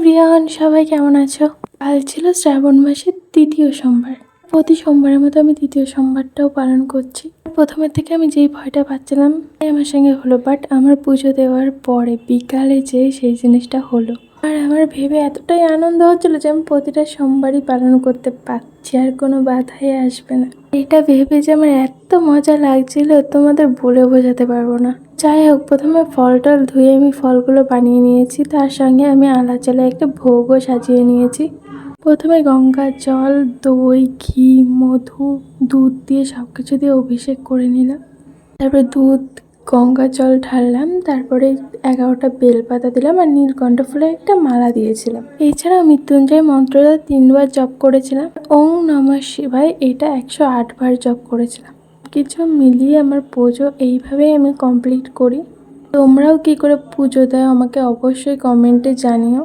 Everyone, সবাই কেমন আছো? কাল ছিল শ্রাবণ মাসের তৃতীয় সোমবার। প্রতি সোমবারের মতো আমি তৃতীয় সোমবারটাও পালন করছি। প্রথমের থেকে আমি যেই ভয়টা পাচ্ছিলাম আমার সঙ্গে হলো, বাট আমার পুজো দেওয়ার পরে বিকালে যে সেই জিনিসটা হলো। আর আমার ভেবে এতটাই আনন্দ হচ্ছিল যে আমি প্রতিটা সোমবারই পালন করতে পারছি, আর কোনো বাধাই আসবে না। এটা ভেবে যে আমার এত মজা লাগছিল তোমাদের বলে বোঝাতে পারবো না। যাই হোক, প্রথমে ফল টল ধুয়ে আমি ফলগুলো বানিয়ে নিয়েছি, তার সঙ্গে আমি আলা চালে একটা ভোগও সাজিয়ে নিয়েছি। প্রথমে গঙ্গার জল, দই, ঘি, মধু, দুধ দিয়ে সব কিছু দিয়ে অভিষেক করে নিলাম। তারপরে দুধ, গঙ্গার জল ঢাললাম, তারপরে 11টা বেলপাতা দিলাম আর নীলকণ্ঠ ফুলের একটা মালা দিয়েছিলাম। এছাড়াও মৃত্যুঞ্জয় মন্ত্রটা 3বার জপ করেছিলাম। ওং নমঃ শিবায় এটা 108 বার জপ করেছিলাম। কিছু মিলিয়ে আমার পুজো এইভাবেই আমি কমপ্লিট করি। তোমরাও কি করে পুজো দাও আমাকে অবশ্যই কমেন্টে জানিও।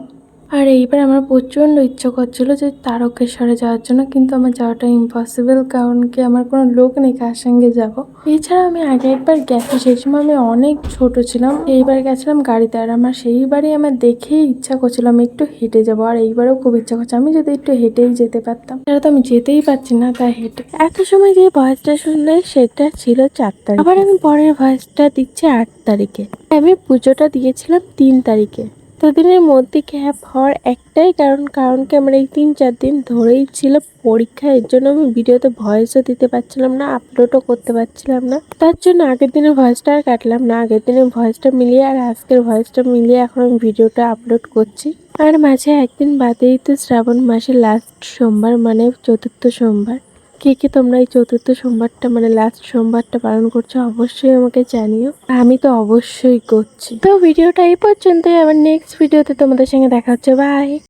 আর এইবার আমার প্রচণ্ড ইচ্ছে করছিল যে তারকেশ্বরে যাওয়ার জন্য, কিন্তু আমার যাওয়াটা ইম্পসিবল, কারণ কি আমার কোনো লোক নেই কার সঙ্গে যাব। এছাড়া আমি আগে একবার গেছি, সেই সময় আমি অনেক ছোট ছিলাম। এইবার গেছিলাম গাড়িতে, আর আমার সেইবারই আমার দেখেই ইচ্ছা করছিল আমি একটু হেঁটে যাবো। আর এইবারও খুব ইচ্ছা করছে আমি যদি একটু হেঁটেই যেতে পারতাম। সেটা তো আমি যেতেই পারছি না, তাই হেঁটে। এত সময় যে ভয়েসটা শুনলে সেটা ছিল 4 তারিখ, আবার আমি পরের ভয়েসটা দিচ্ছি 8 তারিখে। আমি পুজোটা দিয়েছিলাম 3 তারিখে। দুদিনের মধ্যে গ্যাপ হওয়ার একটাই কারণ কি আমার এই 3-4 দিন ধরেই ছিল পরীক্ষা। এর জন্য আমি ভিডিওতে ভয়েসও দিতে পারছিলাম না, আপলোডও করতে পারছিলাম না। তার জন্য আগের দিনের ভয়েসটা আর কাটলাম না, আগের দিনের ভয়েসটা মিলিয়ে আর আজকের ভয়েসটা মিলিয়ে এখন আমি ভিডিওটা আপলোড করছি। আর মাঝে একদিন বাদেই তো শ্রাবণ মাসের লাস্ট সোমবার, মানে 4র্থ সোমবার। কে তোমরা এই 4র্থ সোমবারটা মানে লাস্ট সোমবারটা পালন করছো অবশ্যই আমাকে জানিও। আমি তো অবশ্যই করছি। তো ভিডিওটা এই পর্যন্তই, আবার নেক্সট ভিডিওতে তোমাদের সঙ্গে দেখা হচ্ছে। বাই।